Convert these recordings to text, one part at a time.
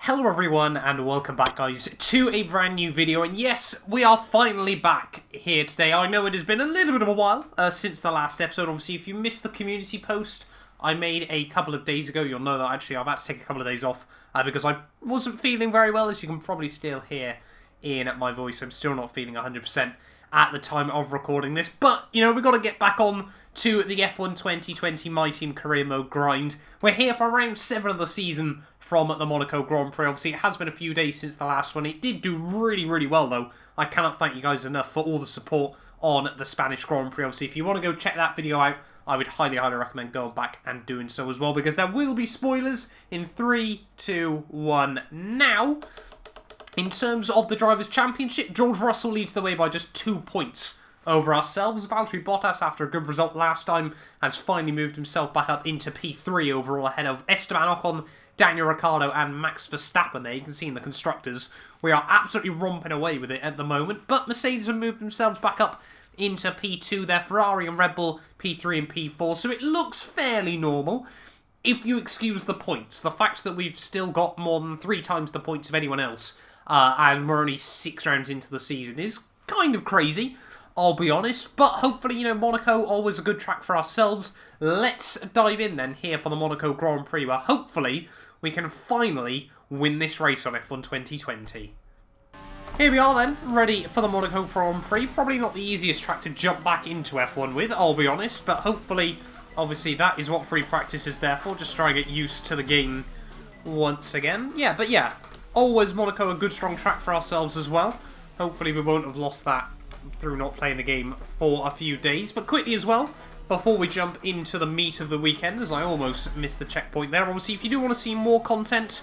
Hello everyone and welcome back guys to a brand new video, and yes, we are finally back here today. I know it has been a little bit of a while since the last episode. Obviously if you missed the community post I made a couple of days ago, you'll know that actually I've had to take a couple of days off because I wasn't feeling very well, as you can probably still hear in my voice. I'm still not feeling 100% at the time of recording this, but you know, we've got to get back on to the F1 2020 My Team Career Mode grind. We're here for round 7 of the season from the Monaco Grand Prix. Obviously it has been a few days since the last one. It did do really well though. I cannot thank you guys enough for all the support on the Spanish Grand Prix. Obviously if you want to go check that video out, I would highly recommend going back and doing so as well, because there will be spoilers in 3, 2, 1 now. In terms of the Drivers' Championship, George Russell leads the way by just 2 points over ourselves. Valtteri Bottas, after a good result last time, has finally moved himself back up into P3 overall, ahead of Esteban Ocon, Daniel Ricciardo and Max Verstappen there. You can see in the Constructors, we are absolutely romping away with it at the moment, but Mercedes have moved themselves back up into P2, their Ferrari and Red Bull P3 and P4, so it looks fairly normal. If you excuse the points, the fact that we've still got more than 3 times the points of anyone else, and we're only 6 rounds into the season, is kind of crazy, I'll be honest. But hopefully, you know, Monaco, always a good track for ourselves. Let's dive in then here for the Monaco Grand Prix, where hopefully we can finally win this race on F1 2020. Here we are then, ready for the Monaco Grand Prix. Probably not the easiest track to jump back into F1 with, I'll be honest, but hopefully, obviously that is what free practice is there for, just try and get used to the game once again. Yeah, always Monaco a good strong track for ourselves as well. Hopefully we won't have lost that through not playing the game for a few days. But quickly as well, before we jump into the meat of the weekend, as I almost missed the checkpoint there, obviously if you do want to see more content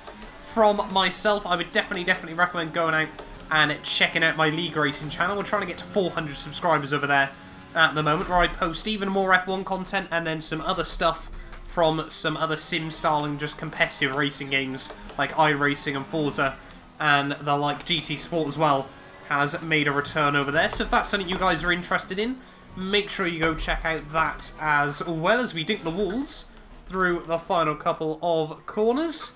from myself, I would definitely recommend going out and checking out my League Racing channel. We're trying to get to 400 subscribers over there at the moment, where I post even more F1 content and then some other stuff from some other sim-style and just competitive racing games like iRacing and Forza and the like. GT Sport as well has made a return over there, so if that's something you guys are interested in, make sure you go check out that as well, as we dink the walls through the final couple of corners.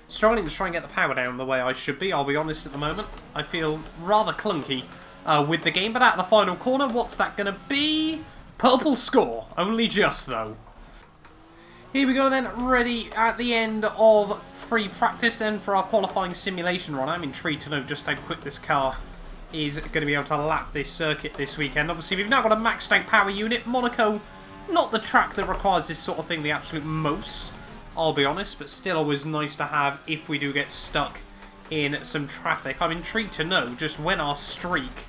Struggling to try and get the power down the way I should be, I'll be honest at the moment. I feel rather clunky with the game, but at the final corner, what's that going to be? Purple score, only just though. Here we go then, ready at the end of free practice then for our qualifying simulation run. I'm intrigued to know just how quick this car is going to be able to lap this circuit this weekend. Obviously we've now got a maxed out power unit. Monaco, not the track that requires this sort of thing the absolute most, I'll be honest, but still always nice to have if we do get stuck in some traffic. I'm intrigued to know just when our streak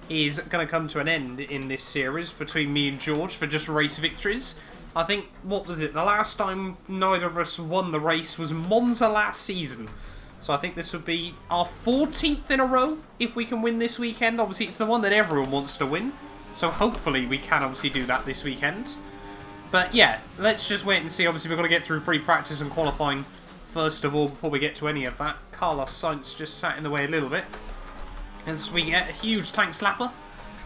is going to come to an end in this series between me and George for just race victories. I think, what was it, the last time neither of us won the race was Monza last season. So I think this would be our 14th in a row if we can win this weekend. Obviously it's the one that everyone wants to win, so hopefully we can obviously do that this weekend. But yeah, let's just wait and see. Obviously we've got to get through free practice and qualifying first of all before we get to any of that. Carlos Sainz just sat in the way a little bit as we get a huge tank slapper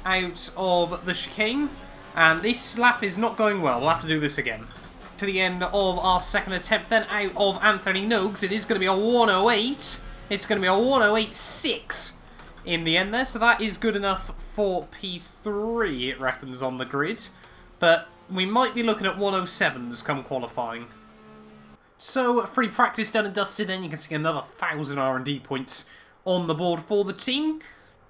out of the chicane. And this lap is not going well. We'll have to do this again. To the end of our second attempt then, out of Anthony Nogues. It is going to be a 108. It's going to be a 108.6 in the end there. So that is good enough for P3, it reckons, on the grid. But we might be looking at 107s come qualifying. So free practice done and dusted then. You can see another 1,000 R&D points on the board for the team.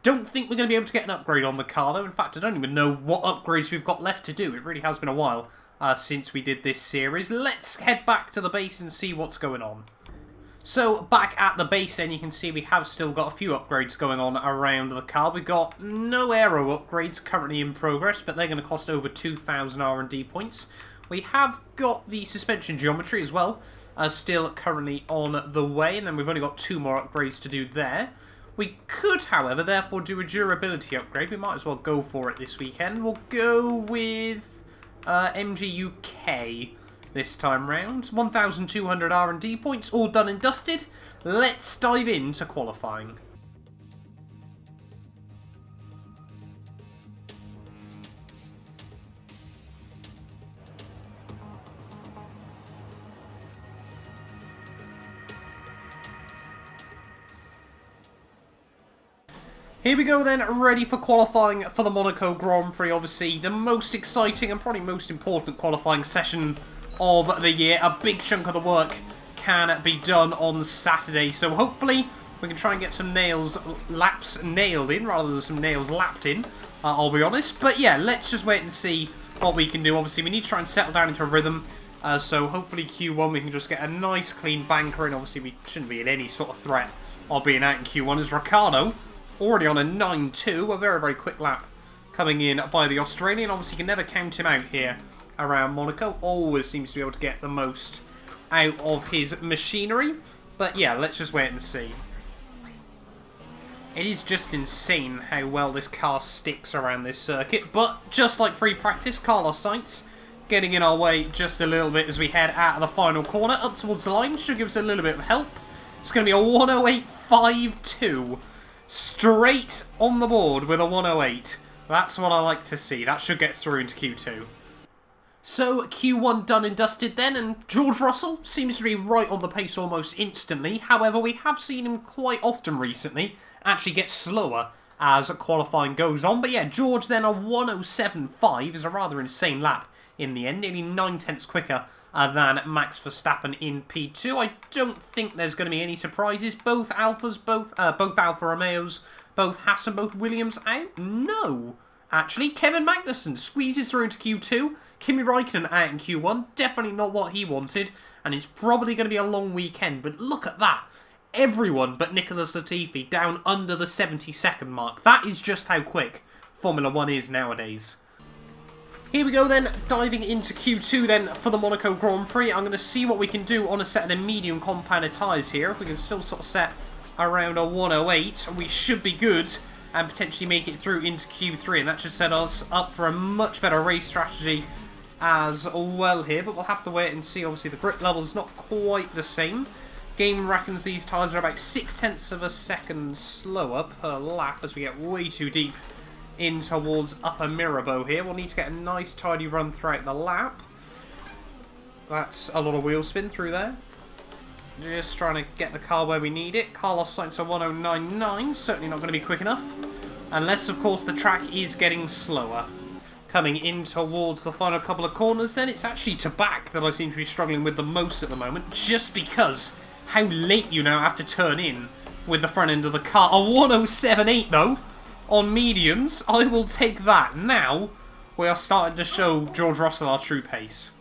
Don't think we're going to be able to get an upgrade on the car though. In fact, I don't even know what upgrades we've got left to do. It really has been a while since we did this series. Let's head back to the base and see what's going on. So back at the base then, you can see we have still got a few upgrades going on around the car. We've got no aero upgrades currently in progress, but they're going to cost over 2,000 R&D points. We have got the suspension geometry as well, still currently on the way, and then we've only got 2 more upgrades to do there. We could, however, therefore do a durability upgrade. We might as well go for it this weekend. We'll go with MG UK this time round. 1,200 R&D points, all done and dusted. Let's dive into qualifying. Here we go then, ready for qualifying for the Monaco Grand Prix. Obviously, the most exciting and probably most important qualifying session of the year. A big chunk of the work can be done on Saturday, so hopefully we can try and get some laps nailed in rather than some nails lapped in, I'll be honest. But yeah, let's just wait and see what we can do. Obviously, we need to try and settle down into a rhythm, so hopefully Q1 we can just get a nice clean banker in. Obviously, we shouldn't be in any sort of threat of being out in Q1 as Ricciardo already on a 9.2, a very, very quick lap coming in by the Australian. Obviously, you can never count him out here around Monaco. Always seems to be able to get the most out of his machinery. But yeah, let's just wait and see. It is just insane how well this car sticks around this circuit. But just like free practice, Carlos Sainz getting in our way just a little bit as we head out of the final corner up towards the line. Should give us a little bit of help. It's going to be a 108.52. Straight on the board with a 108. That's what I like to see. That should get through into Q2. So, Q1 done and dusted then, and George Russell seems to be right on the pace almost instantly. However, we have seen him quite often recently actually get slower as qualifying goes on. But yeah, George then a 107.5 is a rather insane lap in the end, nearly 9/10 quicker than Max Verstappen in P2. I don't think there's going to be any surprises. Both Alphas, both Alfa Romeos, both Haas and both Williams out? No. Actually, Kevin Magnussen squeezes through into Q2. Kimi Raikkonen out in Q1. Definitely not what he wanted. And it's probably going to be a long weekend. But look at that. Everyone but Nicholas Latifi down under the 70-second mark. That is just how quick Formula 1 is nowadays. Here we go then, diving into Q2 then for the Monaco Grand Prix. I'm going to see what we can do on a set of the medium compounded tyres here. If we can still sort of set around a 108, we should be good and potentially make it through into Q3. And that should set us up for a much better race strategy as well here. But we'll have to wait and see. Obviously, the grip level is not quite the same. Game reckons these tyres are about 0.6 of a second slower per lap as we get way too deep in towards Upper Mirabeau here. We'll need to get a nice tidy run throughout the lap. That's a lot of wheel spin through there. Just trying to get the car where we need it. Carlos Sainz a 109.9, certainly not going to be quick enough. Unless, of course, the track is getting slower. Coming in towards the final couple of corners then, it's actually to back that I seem to be struggling with the most at the moment. Just because how late you now have to turn in with the front end of the car. A 107.8 though. On mediums, I will take that. Now, we are starting to show George Russell our true pace.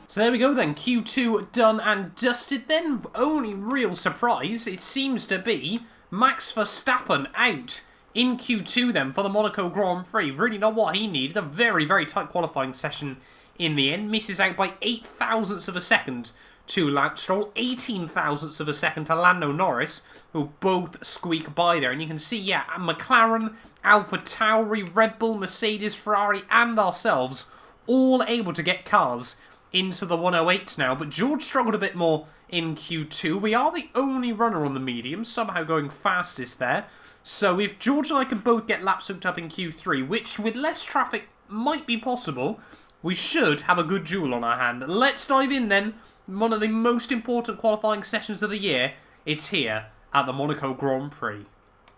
So there we go then, Q2 done and dusted then. Only real surprise, it seems to be Max Verstappen out in Q2 then for the Monaco Grand Prix. Really not what he needed, a very, very tight qualifying session in the end. Misses out by 8 thousandths of a second to Lance Stroll, 18 thousandths of a second to Lando Norris, who both squeak by there. And you can see, yeah, McLaren, Alpha Tauri, Red Bull, Mercedes, Ferrari, and ourselves all able to get cars into the 108s now. But George struggled a bit more in Q2. We are the only runner on the medium, somehow going fastest there. So if George and I can both get laps hooked up in Q3, which with less traffic might be possible, we should have a good duel on our hand. Let's dive in then. One of the most important qualifying sessions of the year. It's here at the Monaco Grand Prix.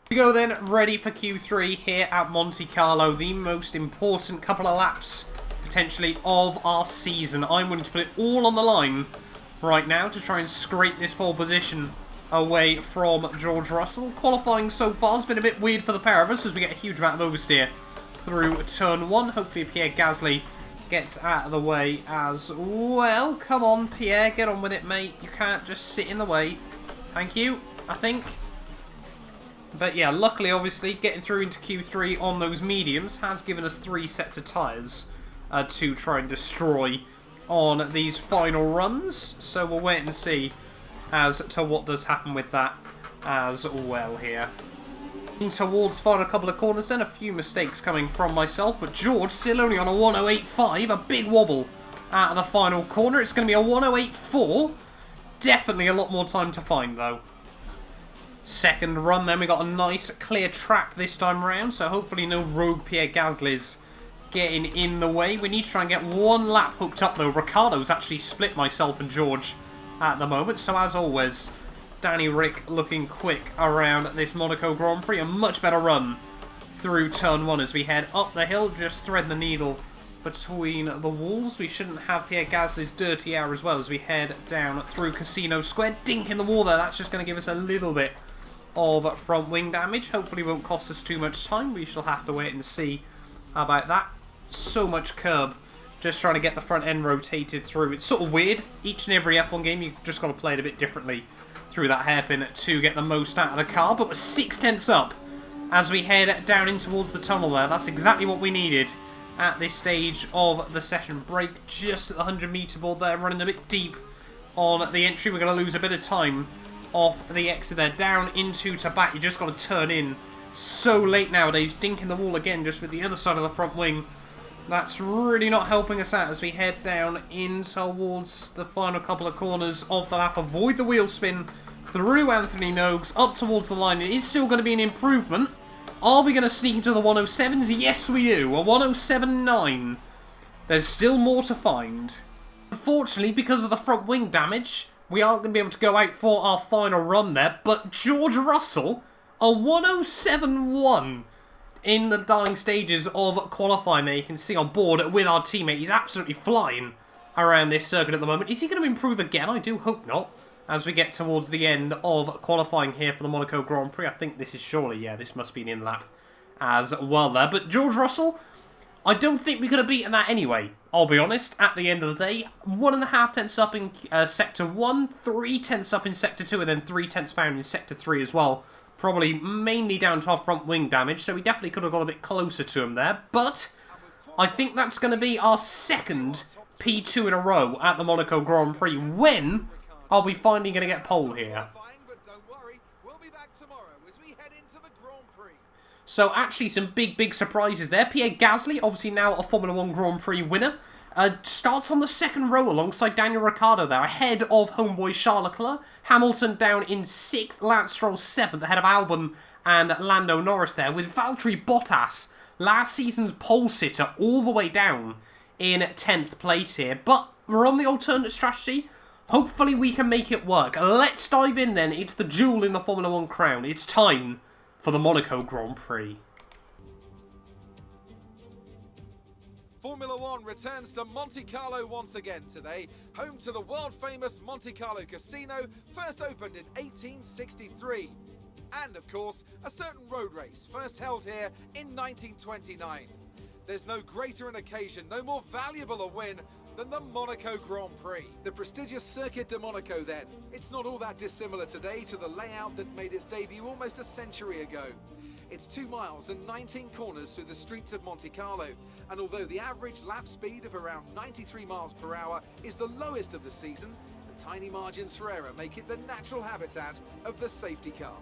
We go then, ready for Q3 here at Monte Carlo. The most important couple of laps, potentially, of our season. I'm willing to put it all on the line right now to try and scrape this pole position away from George Russell. Qualifying so far has been a bit weird for the pair of us as we get a huge amount of oversteer through turn 1. Hopefully Pierre Gasly gets out of the way as well. Come on, Pierre, get on with it, mate. You can't just sit in the way. Thank you, I think. But yeah, luckily, obviously, getting through into Q3 on those mediums has given us 3 sets of tyres to try and destroy on these final runs. So we'll wait and see as to what does happen with that as well here. Towards final couple of corners then, a few mistakes coming from myself, but George still only on a 108.5, a big wobble at the final corner. It's going to be a 108.4. Definitely a lot more time to find though. Second run then, we got a nice clear track this time round, so hopefully no rogue Pierre Gasly's getting in the way. We need to try and get one lap hooked up though. Ricciardo's actually split myself and George at the moment, so as always, Danny Rick looking quick around this Monaco Grand Prix. A much better run through turn 1 as we head up the hill, just thread the needle between the walls. We shouldn't have Pierre Gasly's dirty air as well as we head down through Casino Square. Dink in the wall there, that's just going to give us a little bit of front wing damage. Hopefully won't cost us too much time. We shall have to wait and see about that. So much curb, just trying to get the front end rotated through. It's sort of weird. Each and every F1 game, you've just got to play it a bit differently through that hairpin to get the most out of the car. But we're 6/10 up as we head down in towards the tunnel there. That's exactly what we needed at this stage of the session. Break just at the 100-meter board there, running a bit deep on the entry. We're going to lose a bit of time off the exit there. Down into to back. You just got to turn in so late nowadays. Dink in the wall again, just with the other side of the front wing. That's really not helping us out as we head down in towards the final couple of corners of the lap. Avoid the wheel spin through Anthony Noakes up towards the line. It is still going to be an improvement. Are we going to sneak into the 107s? Yes, we do. A 107.9. There's still more to find. Unfortunately, because of the front wing damage, we aren't going to be able to go out for our final run there. But George Russell, a 107.1 in the dying stages of qualifying there. You can see on board with our teammate. He's absolutely flying around this circuit at the moment. Is he going to improve again? I do hope not. As we get towards the end of qualifying here for the Monaco Grand Prix. I think this is surely, yeah, this must be an in-lap as well there. But George Russell, I don't think we could have beaten that anyway, I'll be honest, at the end of the day. 1.5 tenths up in Sector 1, 3 tenths up in Sector 2, and then 3 tenths found in Sector 3 as well. Probably mainly down to our front wing damage, so we definitely could have got a bit closer to him there. But I think that's going to be our second P2 in a row at the Monaco Grand Prix. When are we finally going to get pole here? So actually some big surprises there. Pierre Gasly, obviously now a Formula 1 Grand Prix winner, starts on the second row alongside Daniel Ricciardo there, ahead of homeboy Charles Leclerc. Hamilton down in 6th, Lance Stroll 7th, ahead of Albon and Lando Norris there, with Valtteri Bottas, last season's pole sitter, all the way down in 10th place here. But we're on the alternate strategy. Hopefully we can make it work. Let's dive in then. It's the jewel in the Formula 1 crown. It's time for the Monaco Grand Prix. Formula 1 returns to Monte Carlo once again today, home to the world-famous Monte Carlo Casino, first opened in 1863. And, of course, a certain road race, first held here in 1929. There's no greater an occasion, no more valuable a win than the Monaco Grand Prix. The prestigious Circuit de Monaco then. It's not all that dissimilar today to the layout that made its debut almost a century ago. It's 2 miles and 19 corners through the streets of Monte Carlo, and although the average lap speed of around 93 miles per hour is the lowest of the season, the tiny margins for error make it the natural habitat of the safety car.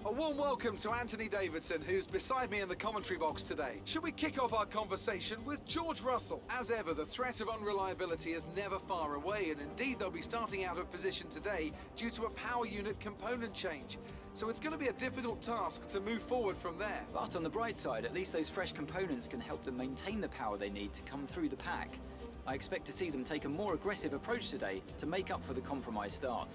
A warm welcome to Anthony Davidson, who's beside me in the commentary box today. Should we kick off our conversation with George Russell? As ever, the threat of unreliability is never far away, and indeed they'll be starting out of position today due to a power unit component change. So it's going to be a difficult task to move forward from there. But on the bright side, at least those fresh components can help them maintain the power they need to come through the pack. I expect to see them take a more aggressive approach today to make up for the compromised start.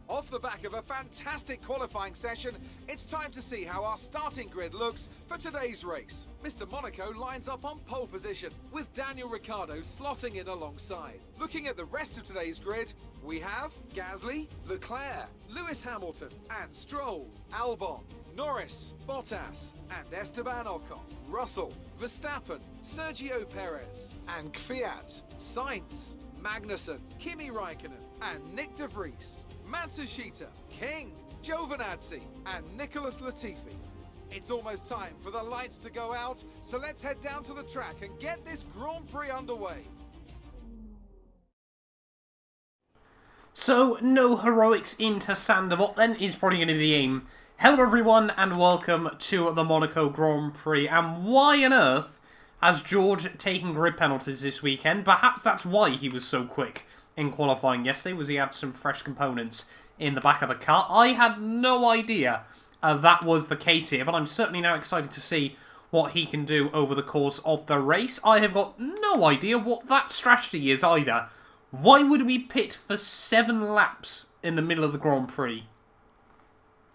Off the back of a fantastic qualifying session, it's time to see how our starting grid looks for today's race. Mr. Monaco lines up on pole position, with Daniel Ricciardo slotting in alongside. Looking at the rest of today's grid, we have Gasly, Leclerc, Lewis Hamilton and Stroll, Albon, Norris, Bottas and Esteban Ocon, Russell, Verstappen, Sergio Perez and Kvyat, Sainz, Magnussen, Kimi Raikkonen and Nick de Vries, Matsushita, King, Giovinazzi and Nicholas Latifi. It's almost time for the lights to go out, so let's head down to the track and get this Grand Prix underway. So, no heroics into Sandevot then is probably going to be the aim. Hello everyone and welcome to the Monaco Grand Prix. And why on earth has George taken grid penalties this weekend? Perhaps that's why he was so quick in qualifying yesterday, was he had some fresh components in the back of the car. I had no idea that was the case here, but I'm certainly now excited to see what he can do over the course of the race. I have got no idea what that strategy is either. Why would we pit for 7 laps in the middle of the Grand Prix?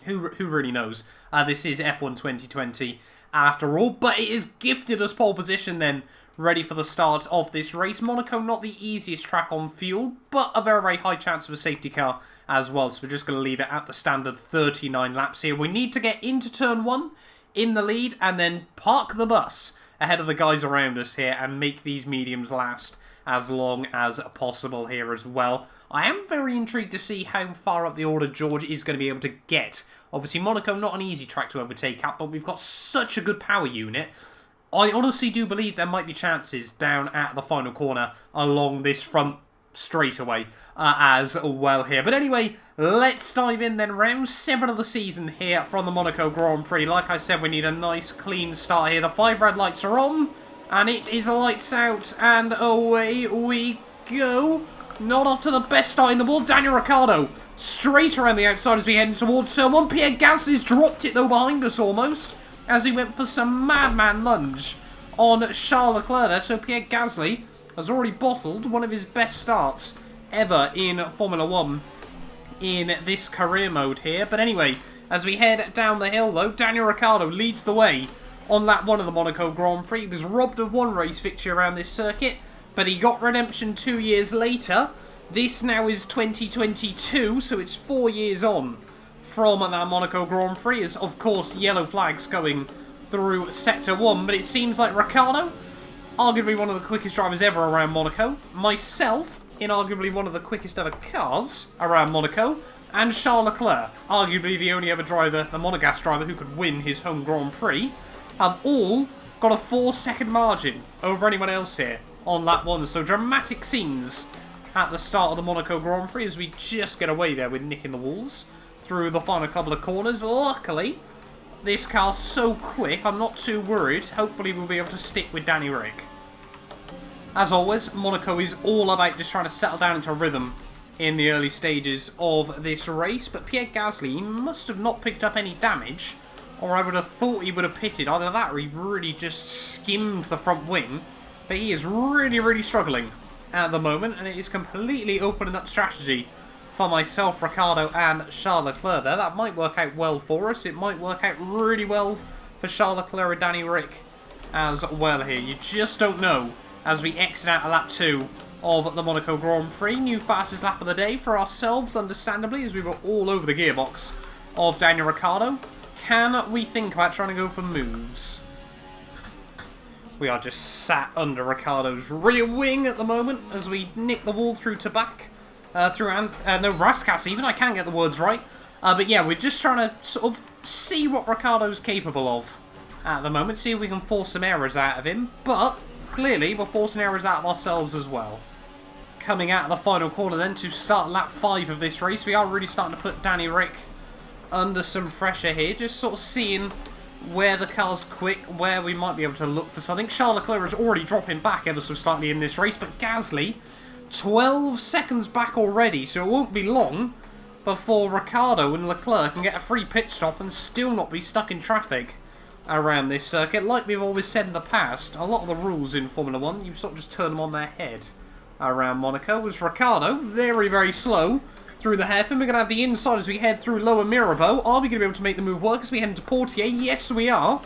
Who really knows? This is F1 2020 after all, but it has gifted us pole position then, ready for the start of this race. Monaco, not the easiest track on fuel, but a very, very high chance of a safety car as well. So we're just going to leave it at the standard 39 laps here. We need to get into turn 1 in the lead and then park the bus ahead of the guys around us here and make these mediums last as long as possible here as well. I am very intrigued to see how far up the order George is going to be able to get. Obviously, Monaco, not an easy track to overtake at, but we've got such a good power unit. I honestly do believe there might be chances down at the final corner along this front straightaway as well here. But anyway, let's dive in then. Round 7 of the season here from the Monaco Grand Prix. Like I said, we need a nice clean start here. The 5 red lights are on, and it is lights out, and away we go. Not off to the best start in the world. Daniel Ricciardo straight around the outside as we head towards someone. Pierre Gasly's dropped it though behind us almost, as he went for some madman lunge on Charles Leclerc there. So Pierre Gasly has already bottled one of his best starts ever in Formula 1 in this career mode here. But anyway, as we head down the hill though, Daniel Ricciardo leads the way on lap 1 of the Monaco Grand Prix. He was robbed of 1 race victory around this circuit, but he got redemption 2 years later. This now is 2022, so it's 4 years on from that Monaco Grand Prix. As of course, yellow flags going through Sector 1, but it seems like Ricciardo, arguably one of the quickest drivers ever around Monaco, myself, in arguably one of the quickest ever cars around Monaco, and Charles Leclerc, arguably the only ever driver, the Monegasque driver who could win his home Grand Prix, have all got a 4-second margin over anyone else here on lap 1. So dramatic scenes at the start of the Monaco Grand Prix as we just get away there with nicking the walls through the final couple of corners. Luckily, this car's so quick, I'm not too worried. Hopefully we'll be able to stick with Danny Rick. As always, Monaco is all about just trying to settle down into rhythm in the early stages of this race. But Pierre Gasly must have not picked up any damage, or I would have thought he would have pitted. Either that or he really just skimmed the front wing. But he is really, really struggling at the moment, and it is completely opening up strategy for myself, Ricciardo, and Charles Leclerc there. That might work out well for us. It might work out really well for Charles Leclerc and Danny Rick as well here. You just don't know as we exit out of lap 2 of the Monaco Grand Prix. New fastest lap of the day for ourselves, understandably, as we were all over the gearbox of Daniel Ricciardo. Can we think about trying to go for moves? We are just sat under Ricciardo's rear wing at the moment as we nick the wall through Rascasse even. I can't get the words right. But yeah, we're just trying to sort of see what Ricciardo's capable of at the moment. See if we can force some errors out of him. But clearly, we're forcing errors out of ourselves as well. Coming out of the final corner then to start lap 5 of this race. We are really starting to put Danny Rick under some pressure here. Just sort of seeing where the car's quick, where we might be able to look for something. Charles Leclerc is already dropping back ever so slightly in this race, but Gasly, 12 seconds back already, so it won't be long before Ricciardo and Leclerc can get a free pit stop and still not be stuck in traffic around this circuit. Like we've always said in the past, a lot of the rules in Formula 1, you sort of just turn them on their head around Monaco. As Ricciardo, very, very slow through the hairpin. We're going to have the inside as we head through Lower Mirabeau. Are we going to be able to make the move work as we head into Portier? Yes, we are.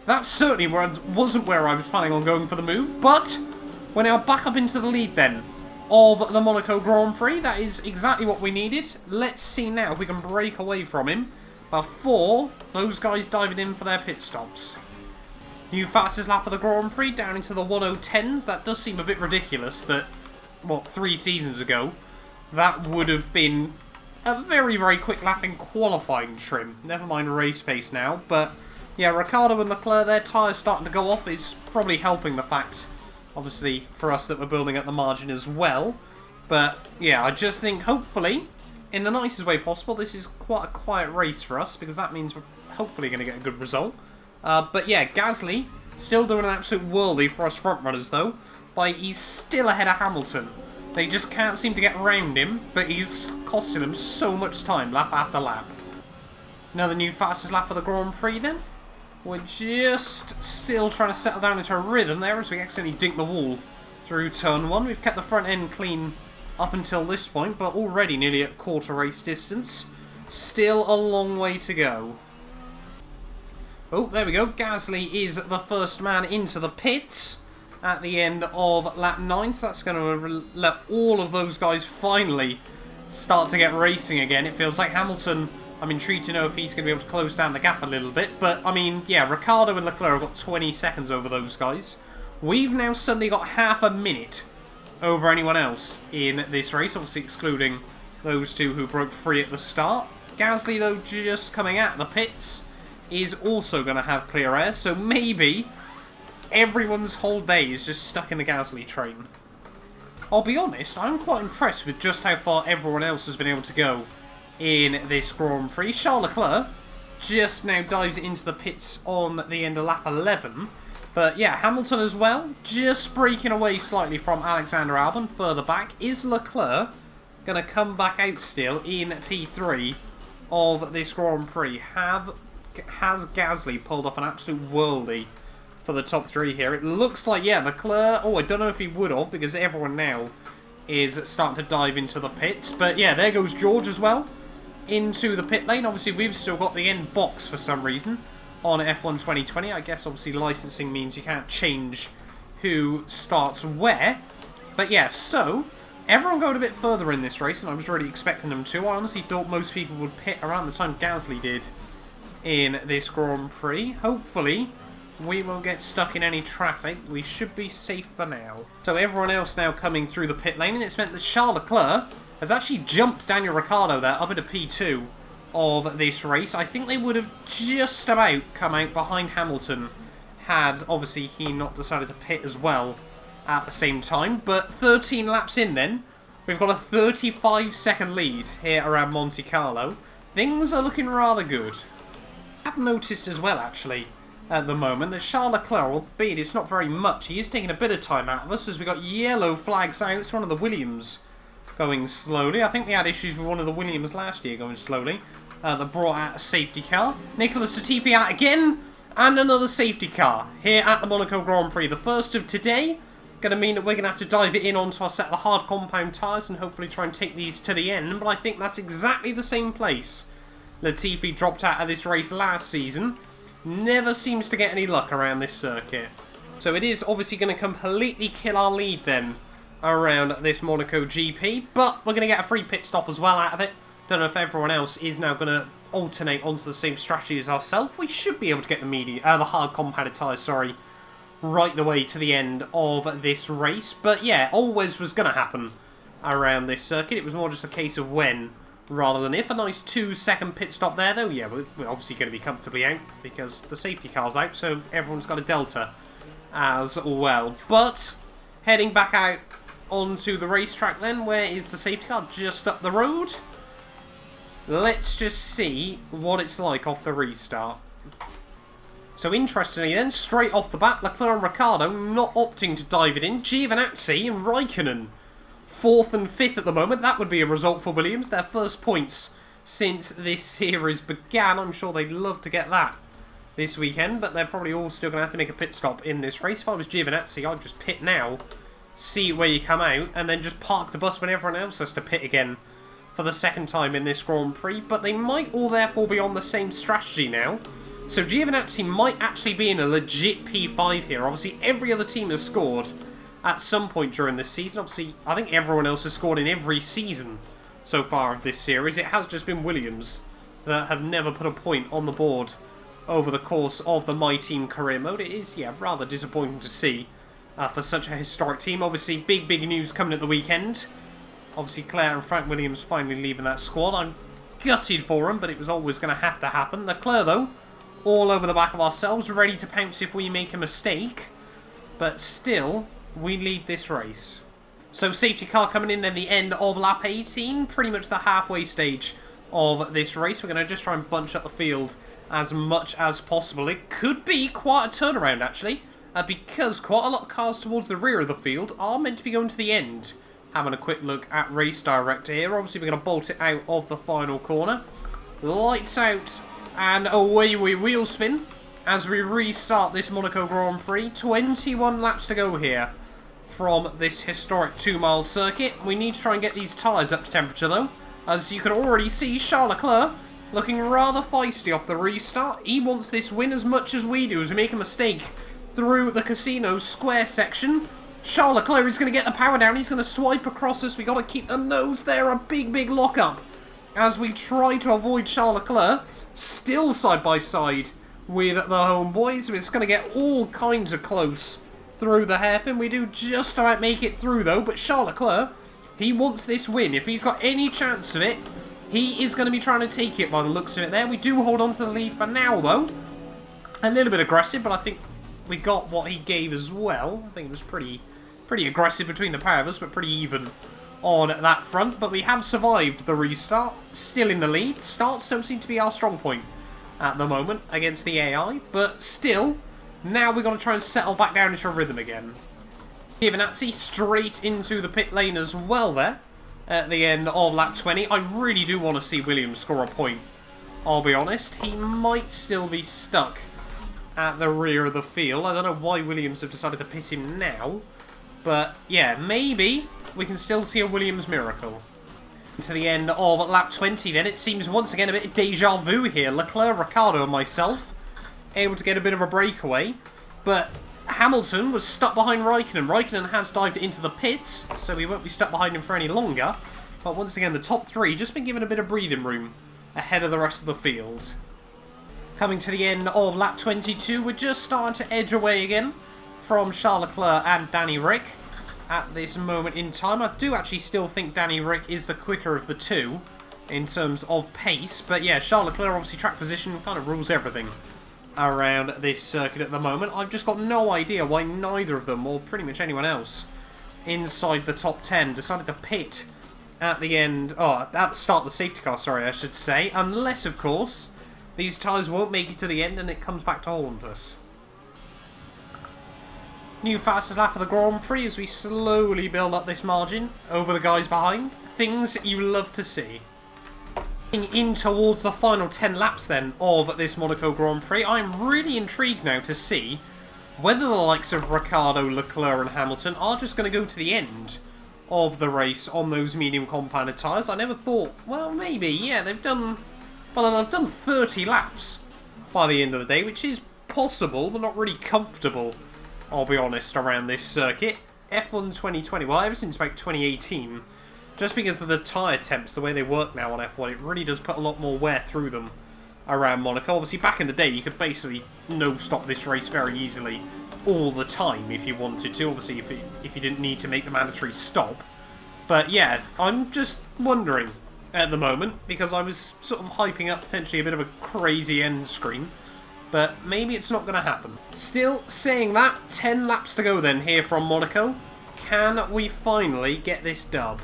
That certainly wasn't where I was planning on going for the move, but we're now back up into the lead then of the Monaco Grand Prix. That is exactly what we needed. Let's see now if we can break away from him before those guys diving in for their pit stops. New fastest lap of the Grand Prix down into the 1010s. That does seem a bit ridiculous that, what, 3 seasons ago, that would have been a very, very quick lap in qualifying trim. Never mind race pace now. But yeah, Ricciardo and Leclerc, their tyres starting to go off is probably helping the fact, obviously, for us that we're building at the margin as well. But yeah, I just think, hopefully, in the nicest way possible, this is quite a quiet race for us, because that means we're hopefully going to get a good result. But yeah, Gasly still doing an absolute whirly for us front runners though. He's still ahead of Hamilton. They just can't seem to get around him, but he's costing them so much time, lap after lap. Now the new fastest lap of the Grand Prix then. We're just still trying to settle down into a rhythm there as we accidentally dink the wall through turn 1. We've kept the front end clean up until this point, but already nearly at quarter race distance. Still a long way to go. Oh, there we go. GASLY is the first man into the pits at the end of lap 9, so that's going to let all of those guys finally start to get racing again. It feels like Hamilton, I'm intrigued to know if he's going to be able to close down the gap a little bit, but I mean, yeah, Ricciardo and Leclerc have got 20 seconds over those guys. We've now suddenly got half a minute over anyone else in this race, obviously excluding those two who broke free at the start. GASLY, though, just coming out of the pits, is also going to have clear air, so maybe everyone's whole day is just stuck in the GASLY train. I'll be honest, I'm quite impressed with just how far everyone else has been able to go in this Grand Prix. Charles Leclerc just now dives into the pits on the end of lap 11. But yeah, Hamilton as well, just breaking away slightly from Alexander Albon further back. Is Leclerc going to come back out still in P3 of this Grand Prix? Has GASLY pulled off an absolute worldie for the top 3 here? It looks like, yeah, Leclerc, oh, I don't know if he would have, because everyone now is starting to dive into the pits. But yeah, there goes George as well into the pit lane. Obviously, we've still got the end box for some reason on F1 2020. I guess, obviously, licensing means you can't change who starts where. But yeah, so everyone going a bit further in this race, and I was really expecting them to. I honestly thought most people would pit around the time GASLY did in this Grand Prix. Hopefully, we won't get stuck in any traffic. We should be safe for now. So everyone else now coming through the pit lane, and it's meant that Charles Leclerc has actually jumped Daniel Ricciardo there up into P2 of this race. I think they would have just about come out behind Hamilton had, obviously, he not decided to pit as well at the same time. But 13 laps in then, we've got a 35-second lead here around Monte Carlo. Things are looking rather good. I've noticed as well, actually, at the moment, that Charles Leclerc, albeit it's not very much, he is taking a bit of time out of us as we got yellow flags out. It's one of the Williams going slowly. I think they had issues with one of the Williams last year going slowly. That brought out a safety car. Nicholas Latifi out again, and another safety car here at the Monaco Grand Prix. The first of today. Going to mean that we're going to have to dive it in onto our set of the hard compound tyres and hopefully try and take these to the end. But I think that's exactly the same place Latifi dropped out of this race last season. Never seems to get any luck around this circuit. So it is obviously going to completely kill our lead then around this Monaco GP. But we're going to get a free pit stop as well out of it. Don't know if everyone else is now going to alternate onto the same strategy as ourselves. We should be able to get the hard compounded tyres, sorry, right the way to the end of this race. But yeah, always was going to happen around this circuit. It was more just a case of when rather than if. A nice 2-second pit stop there, though. Yeah, we're obviously going to be comfortably out because the safety car's out, so everyone's got a delta as well. But heading back out onto the racetrack then, where is the safety car? Just up the road. Let's just see what it's like off the restart. So interestingly then, straight off the bat, Leclerc and Ricciardo not opting to dive it in. Giovinazzi and Raikkonen 4th and 5th at the moment. That would be a result for Williams. Their first points since this series began. I'm sure they'd love to get that this weekend, but they're probably all still going to have to make a pit stop in this race. If I was Giovinazzi, I'd just pit now, see where you come out, and then just park the bus when everyone else has to pit again for the second time in this Grand Prix. But they might all therefore be on the same strategy now. So Giovinazzi might actually be in a legit P5 here. Obviously, every other team has scored at some point during this season. Obviously, I think everyone else has scored in every season so far of this series. It has just been Williams that have never put a point on the board over the course of the My Team career mode. It is, yeah, rather disappointing to see for such a historic team. Obviously, big news coming at the weekend. Obviously, Claire and Frank Williams finally leaving that squad. I'm gutted for them, but it was always going to have to happen. Leclerc, though, all over the back of ourselves, ready to pounce if we make a mistake. But still, we lead this race. So safety car coming in then the end of lap 18, pretty much the halfway stage of this race. We're going to just try and bunch up the field as much as possible. It could be quite a turnaround actually, because quite a lot of cars towards the rear of the field are meant to be going to the end. Having a quick look at Race Director here. Obviously we're going to bolt it out of the final corner. Lights out and away we wheel spin as we restart this Monaco Grand Prix. 21 laps to go here from this historic 2-mile circuit. We need to try and get these tyres up to temperature though. As you can already see, Charles Leclerc looking rather feisty off the restart. He wants this win as much as we do as we make a mistake through the casino square section. Charles Leclerc is going to get the power down. He's going to swipe across us. we got to keep the nose there. A big lock-up as we try to avoid Charles Leclerc. Still side by side with the homeboys. It's going to get all kinds of close through the hairpin. We do just about make it through though. But Charles Leclerc, he wants this win. If he's got any chance of it, he is going to be trying to take it by the looks of it there. We do hold on to the lead for now though. A little bit aggressive, but I think we got what he gave as well. I think it was pretty aggressive between the pair of us, but pretty even on that front. But we have survived the restart, still in the lead. Starts don't seem to be our strong point at the moment against the AI, but still, now we're going to try and settle back down into a rhythm again. Giovinazzi straight into the pit lane as well there at the end of lap 20. I really do want to see Williams score a point, I'll be honest. He might still be stuck at the rear of the field. I don't know why Williams have decided to pit him now. But yeah, maybe we can still see a Williams miracle. To the end of lap 20 then, it seems once again a bit of deja vu here. Leclerc, Ricciardo and myself able to get a bit of a breakaway. But Hamilton was stuck behind Raikkonen. Raikkonen has dived into the pits, so we won't be stuck behind him for any longer. But once again, the top three just been given a bit of breathing room ahead of the rest of the field. Coming to the end of lap 22, we're just starting to edge away again from Charles Leclerc and Danny Rick at this moment in time. I do actually still think Danny Rick is the quicker of the two in terms of pace. But yeah, Charles Leclerc, obviously track position, kind of rules everything around this circuit at the moment. I've just got no idea why neither of them, or pretty much anyone else inside the top 10, decided to pit at the end, at the start of the safety car, sorry, I should say. Unless, of course, these tyres won't make it to the end and it comes back to haunt us. New fastest lap of the Grand Prix as we slowly build up this margin over the guys behind. Things you love to see. In towards the final 10 laps then of this Monaco Grand Prix, I'm really intrigued now to see whether the likes of Ricciardo, Leclerc and Hamilton are just going to go to the end of the race on those medium compounded tyres. I never thought, well maybe, yeah, they've done 30 laps by the end of the day, which is possible, but not really comfortable, I'll be honest, around this circuit. F1 2020, well, ever since about 2018, just because of the tyre temps, the way they work now on F1, it really does put a lot more wear through them around Monaco. Obviously, back in the day, you could basically no-stop this race very easily all the time if you wanted to, obviously if you didn't need to make the mandatory stop. But yeah, I'm just wondering at the moment, because I was sort of hyping up potentially a bit of a crazy end screen, but maybe it's not going to happen. Still saying that, 10 laps to go then here from Monaco. Can we finally get this dub?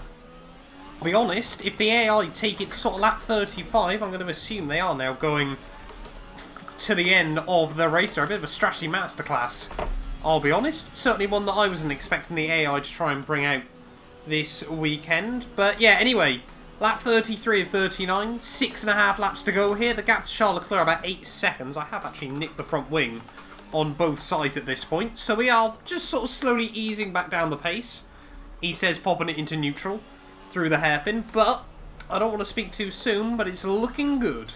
I'll be honest, if the AI take it sort of lap 35, I'm going to assume they are now going to the end of the race. They're a bit of a strategy masterclass, I'll be honest. Certainly one that I wasn't expecting the AI to try and bring out this weekend. But yeah, anyway, lap 33 of 39, 6.5 laps to go here. The gap to Charles Leclerc about 8 seconds. I have actually nicked the front wing on both sides at this point. So we are just sort of slowly easing back down the pace. He says popping it into neutral through the hairpin, but I don't want to speak too soon, but it's looking good.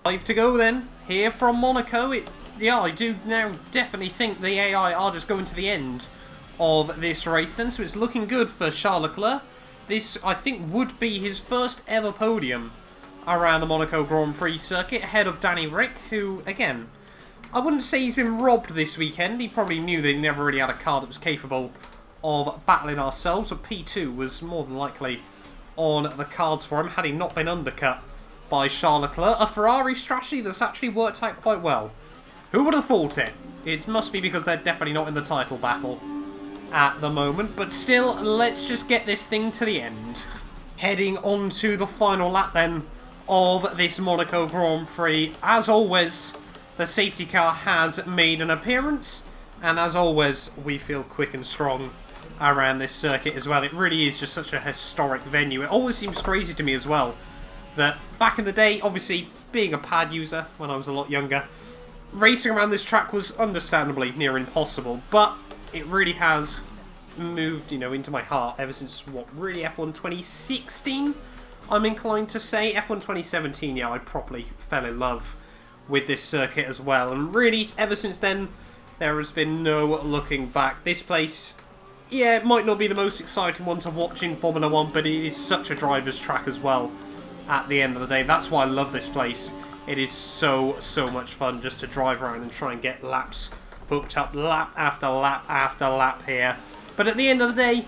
5 to go then, here from Monaco. Yeah, I do now definitely think the AI are just going to the end of this race then, so it's looking good for Charles Leclerc. This, I think, would be his first ever podium around the Monaco Grand Prix circuit, ahead of Danny Rick, who, again, I wouldn't say he's been robbed this weekend. He probably knew they never really had a car that was capable of battling ourselves, but P2 was more than likely on the cards for him had he not been undercut by Charles Leclerc. A Ferrari strategy that's actually worked out quite well. Who would have thought it? It must be because they're definitely not in the title battle at the moment, but still, let's just get this thing to the end. Heading on to the final lap then of this Monaco Grand Prix. As always, the safety car has made an appearance, and as always, we feel quick and strong around this circuit as well. It really is just such a historic venue. It always seems crazy to me as well that back in the day, obviously being a pad user when I was a lot younger, racing around this track was understandably near impossible, but it really has moved, into my heart ever since, really F1 2016, I'm inclined to say. F1 2017, yeah, I properly fell in love with this circuit as well. And really, ever since then, there has been no looking back. This place, yeah, it might not be the most exciting one to watch in Formula 1, but it is such a driver's track as well at the end of the day. That's why I love this place. It is so much fun just to drive around and try and get laps hooked up, lap after lap after lap here. But at the end of the day,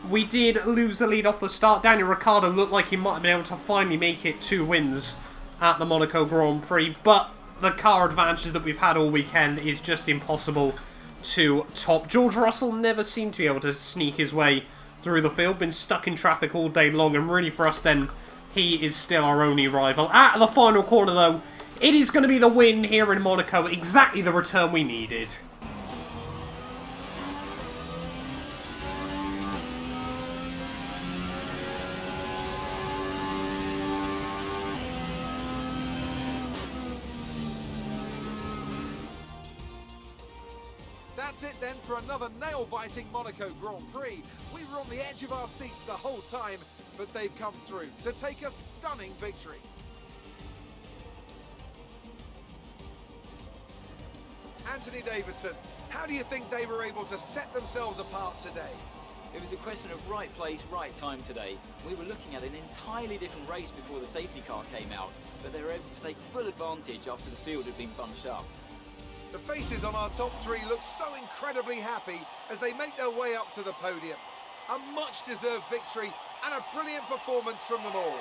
we did lose the lead off the start. Daniel Ricciardo looked like he might have been able to finally make it 2 wins at the Monaco Grand Prix, but the car advantages that we've had all weekend is just impossible to top. George Russell never seemed to be able to sneak his way through the field, been stuck in traffic all day long, and really for us then, he is still our only rival. At the final corner though, it is going to be the win here in Monaco, exactly the return we needed. That's it then for another nail-biting Monaco Grand Prix. We were on the edge of our seats the whole time, but they've come through to take a stunning victory. Anthony Davidson, how do you think they were able to set themselves apart today? It was a question of right place, right time today. We were looking at an entirely different race before the safety car came out, but they were able to take full advantage after the field had been bunched up. The faces on our top 3 look so incredibly happy as they make their way up to the podium. A much-deserved victory and a brilliant performance from them all.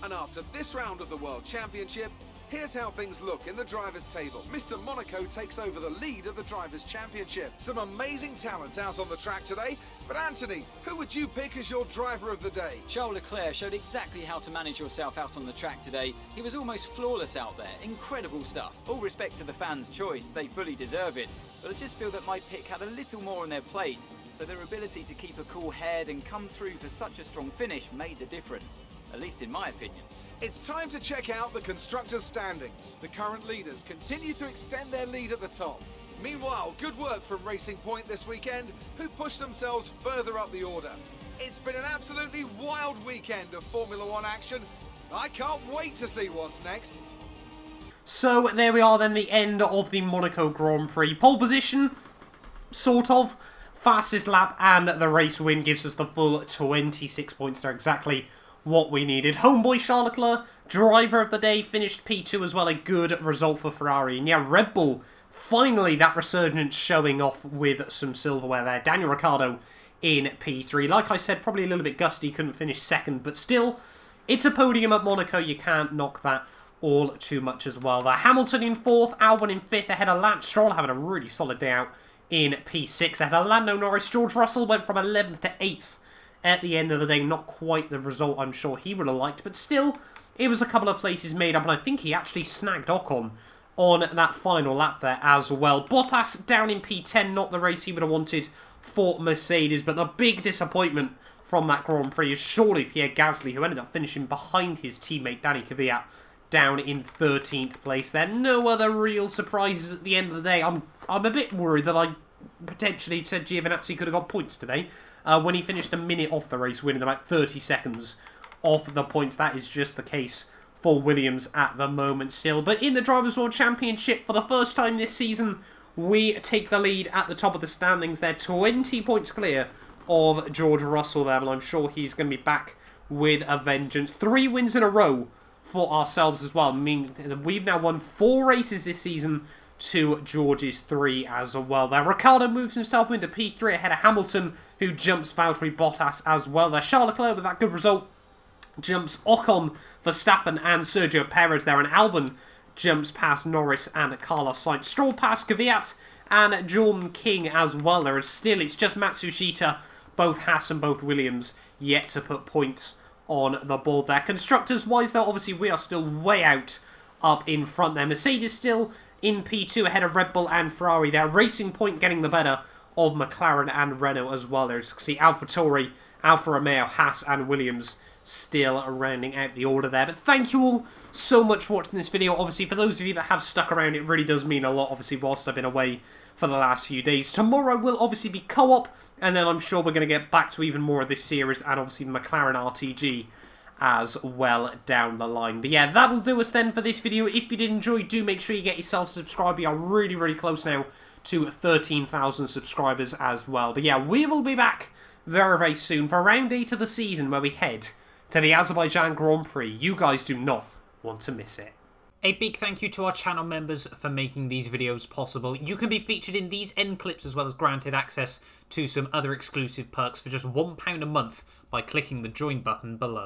And after this round of the World Championship, here's how things look in the Drivers' Table. Mr. Monaco takes over the lead of the Drivers' Championship. Some amazing talents out on the track today, but Anthony, who would you pick as your driver of the day? Charles Leclerc showed exactly how to manage yourself out on the track today. He was almost flawless out there. Incredible stuff. All respect to the fans' choice, they fully deserve it. But I just feel that my pick had a little more on their plate, so their ability to keep a cool head and come through for such a strong finish made the difference, at least in my opinion. It's time to check out the Constructors' standings. The current leaders continue to extend their lead at the top. Meanwhile, good work from Racing Point this weekend, who pushed themselves further up the order. It's been an absolutely wild weekend of Formula 1 action. I can't wait to see what's next. So there we are then, the end of the Monaco Grand Prix. Pole position, sort of. Fastest lap and the race win gives us the full 26 points. They're exactly what we needed. Homeboy Charles Leclerc, driver of the day, finished P2 as well. A good result for Ferrari. And yeah, Red Bull, finally that resurgence showing off with some silverware there. Daniel Ricciardo in P3. Like I said, probably a little bit gusty, couldn't finish second, but still, it's a podium at Monaco. You can't knock that all too much as well. Hamilton in 4th, Albon in 5th, ahead of Lance Stroll, having a really solid day out in P6. Ahead of Lando Norris. George Russell went from 11th to 8th at the end of the day. Not quite the result I'm sure he would have liked, but still, it was a couple of places made up, and I think he actually snagged Ocon on that final lap there as well. Bottas down in P10, not the race he would have wanted for Mercedes, but the big disappointment from that Grand Prix is surely Pierre Gasly, who ended up finishing behind his teammate Danny Kvyat down in 13th place there. No other real surprises at the end of the day. I'm a bit worried that I potentially said Giovinazzi could have got points today when he finished a minute off the race, winning about 30 seconds off the points. That is just the case for Williams at the moment still. But in the Drivers' World Championship, for the first time this season, we take the lead at the top of the standings. They're 20 points clear of George Russell there, and I'm sure he's going to be back with a vengeance. 3 wins in a row for ourselves as well. I mean, we've now won 4 races this season to George's 3 as well. There, Ricciardo moves himself into P3 ahead of Hamilton, who jumps Valtteri Bottas as well. There, Charles Leclerc with that good result jumps Ocon, Verstappen and Sergio Perez there, and Albon jumps past Norris and Carlos Sainz. Stroll past Kvyat and Jordan King as well there, and still it's just Matsushita, both Haas and both Williams, yet to put points on the board there. Constructors-wise, though, obviously we are still way out up in front there. Mercedes still in P2 ahead of Red Bull and Ferrari there. Racing Point getting the better of McLaren and Renault as well. There's, you can see, AlphaTauri, Alfa Romeo, Haas and Williams still rounding out the order there. But thank you all so much for watching this video. Obviously, for those of you that have stuck around, it really does mean a lot, obviously, whilst I've been away for the last few days. Tomorrow will obviously be co-op, and then I'm sure we're going to get back to even more of this series, and obviously the McLaren RTG as well down the line. But yeah, that'll do us then for this video. If you did enjoy, do make sure you get yourself subscribed. We are really, really close now to 13,000 subscribers as well. But yeah, we will be back very, very soon for round 8 of the season, where we head to the Azerbaijan Grand Prix. You guys do not want to miss it. A big thank you to our channel members for making these videos possible. You can be featured in these end clips as well as granted access to some other exclusive perks for just £1 a month by clicking the join button below.